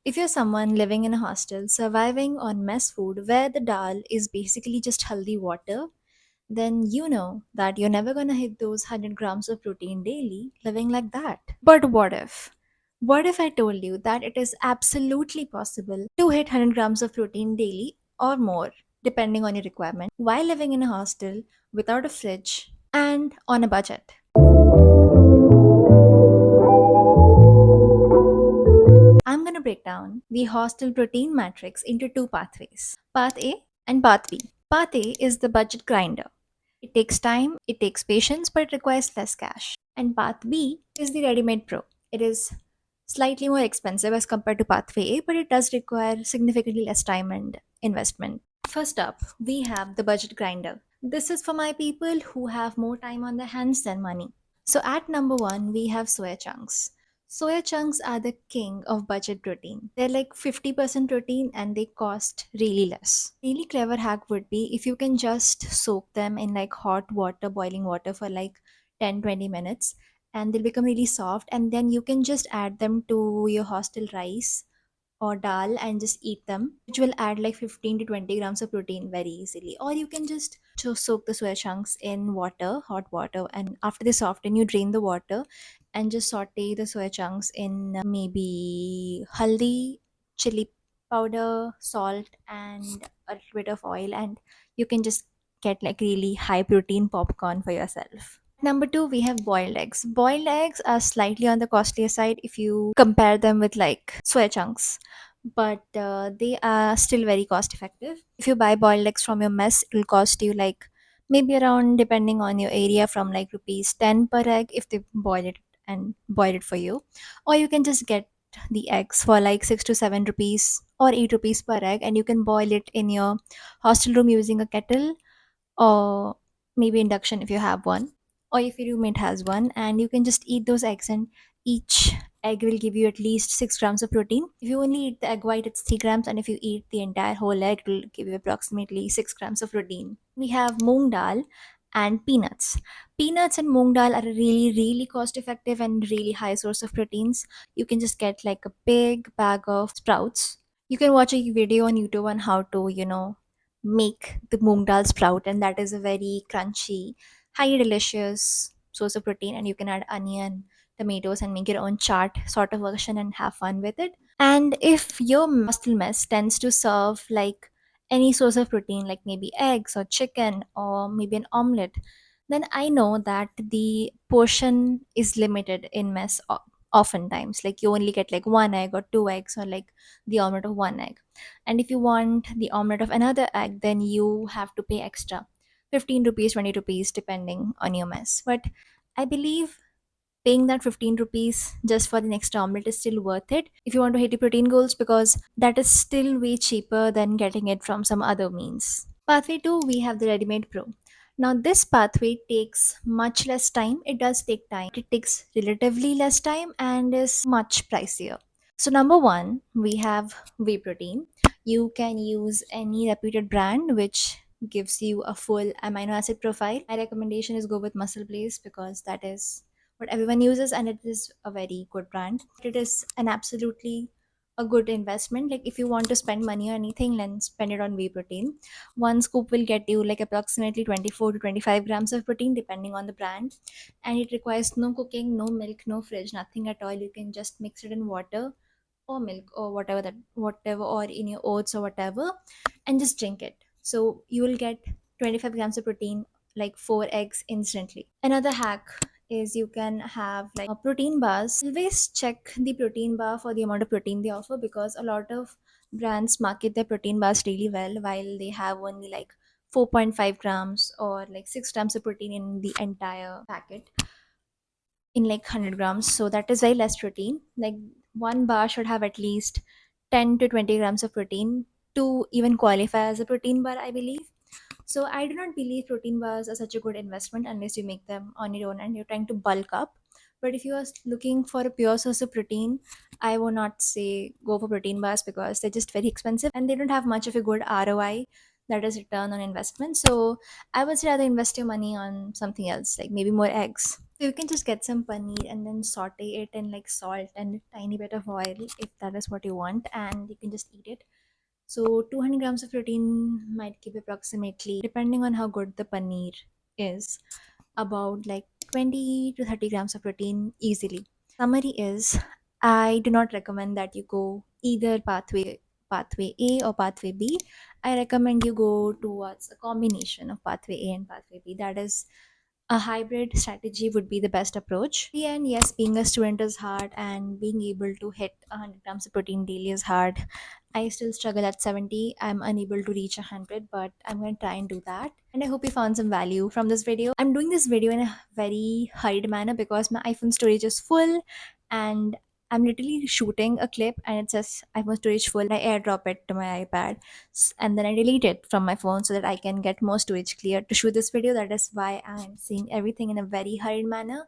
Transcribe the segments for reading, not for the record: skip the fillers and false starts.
If you're someone living in a hostel surviving on mess food where the dal is basically just healthy water, then you know that you're never gonna hit those 100 grams of protein daily living like that. But what if? What if I told you that it is absolutely possible to hit 100 grams of protein daily or more, depending on your requirement, while living in a hostel without a fridge and on a budget? I'm going to break down the hostel protein matrix into two pathways, Path A and Path B. Path A is the budget grinder. It takes time, it takes patience, but it requires less cash. And Path B is the ready made pro. It is slightly more expensive as compared to Pathway A, but it does require significantly less time and investment. First up, we have the budget grinder. This is for my people who have more time on their hands than money. So at number one, we have soya chunks. Soya chunks are the king of budget protein. They're like 50% protein and they cost really less. Really clever hack would be if you can just soak them in like hot water, boiling water for like 10-20 minutes, and they'll become really soft, and then you can just add them to your hostel rice or dal and just eat them, which will add like 15 to 20 grams of protein very easily. Or you can just soak the soya chunks in water, hot water, and after they soften you drain the water and just saute the soya chunks in maybe haldi, chili powder, salt, and a little bit of oil, and you can just get like really high protein popcorn for yourself. Number two, we have boiled eggs. Boiled eggs are slightly on the costlier side if you compare them with like soya chunks, but they are still very cost effective. If you buy boiled eggs from your mess, it will cost you like maybe around, depending on your area, from like rupees 10 per egg if they boil it for you. Or you can just get the eggs for like 6 to 7 rupees or 8 rupees per egg, and you can boil it in your hostel room using a kettle or maybe induction if you have one, or if your roommate has one, and you can just eat those eggs, and each egg will give you at least 6 grams of protein. If you only eat the egg white, it's 3 grams, and if you eat the entire whole egg, it will give you approximately 6 grams of protein. We have moong dal and peanuts. Peanuts and moong dal are a really cost effective and really high source of proteins. You can just get like a big bag of sprouts. You can watch a video on YouTube on how to, make the moong dal sprout, and that is a very crunchy, highly delicious source of protein. And you can add onion, tomatoes, and make your own chaat sort of version and have fun with it. And if your hostel mess tends to serve like any source of protein, like maybe eggs or chicken or maybe an omelette, then I know that the portion is limited in mess oftentimes. Like you only get like one egg or two eggs, or like the omelette of one egg. And if you want the omelette of another egg, then you have to pay extra 15 rupees, 20 rupees, depending on your mess. But I believe paying that 15 rupees just for the next omelette is still worth it if you want to hit your protein goals, because that is still way cheaper than getting it from some other means. Pathway 2, we have the ready made pro. Now this pathway takes much less time. It does take time, it takes relatively less time, and is much pricier. So number one, we have whey protein. You can use any reputed brand which gives you a full amino acid profile. My recommendation is go with Muscle Blaze because that is what everyone uses, and it is a very good brand. It is an absolutely a good investment. Like if you want to spend money or anything, then spend it on whey protein. One scoop will get you like approximately 24 to 25 grams of protein depending on the brand, and it requires no cooking, no milk, no fridge, nothing at all. You can just mix it in water or milk or whatever, or in your oats or whatever, and just drink it. So you will get 25 grams of protein, like 4 eggs instantly. Another hack is you can have like protein bars. Always check the protein bar for the amount of protein they offer, because a lot of brands market their protein bars really well while they have only like 4.5 grams or like 6 grams of protein in the entire packet in like 100 grams. So that is very less protein. Like one bar should have at least 10 to 20 grams of protein to even qualify as a protein bar, I believe. So I do not believe protein bars are such a good investment unless you make them on your own and you're trying to bulk up. But if you are looking for a pure source of protein, I will not say go for protein bars, because they're just very expensive and they don't have much of a good ROI, that is return on investment. So I would rather invest your money on something else, like maybe more eggs. So you can just get some paneer and then saute it in like salt and a tiny bit of oil if that is what you want, and you can just eat it. So 200 grams of protein might give approximately, depending on how good the paneer is, about like 20 to 30 grams of protein easily. Summary is, I do not recommend that you go either pathway A or pathway B. I recommend you go towards a combination of pathway A and pathway B. That is, a hybrid strategy would be the best approach. In the end, yes, being a student is hard, and being able to hit 100 grams of protein daily is hard. I still struggle at 70. I'm unable to reach 100, but I'm going to try and do that. And I hope you found some value from this video. I'm doing this video in a very hurried manner because my iPhone storage is full, and I'm literally shooting a clip and it says iPhone storage full. I airdrop it to my iPad and then I delete it from my phone so that I can get more storage clear to shoot this video. That is why I'm seeing everything in a very hurried manner.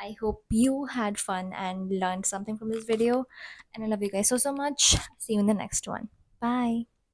I hope you had fun and learned something from this video. And I love you guys so much. See you in the next one. Bye.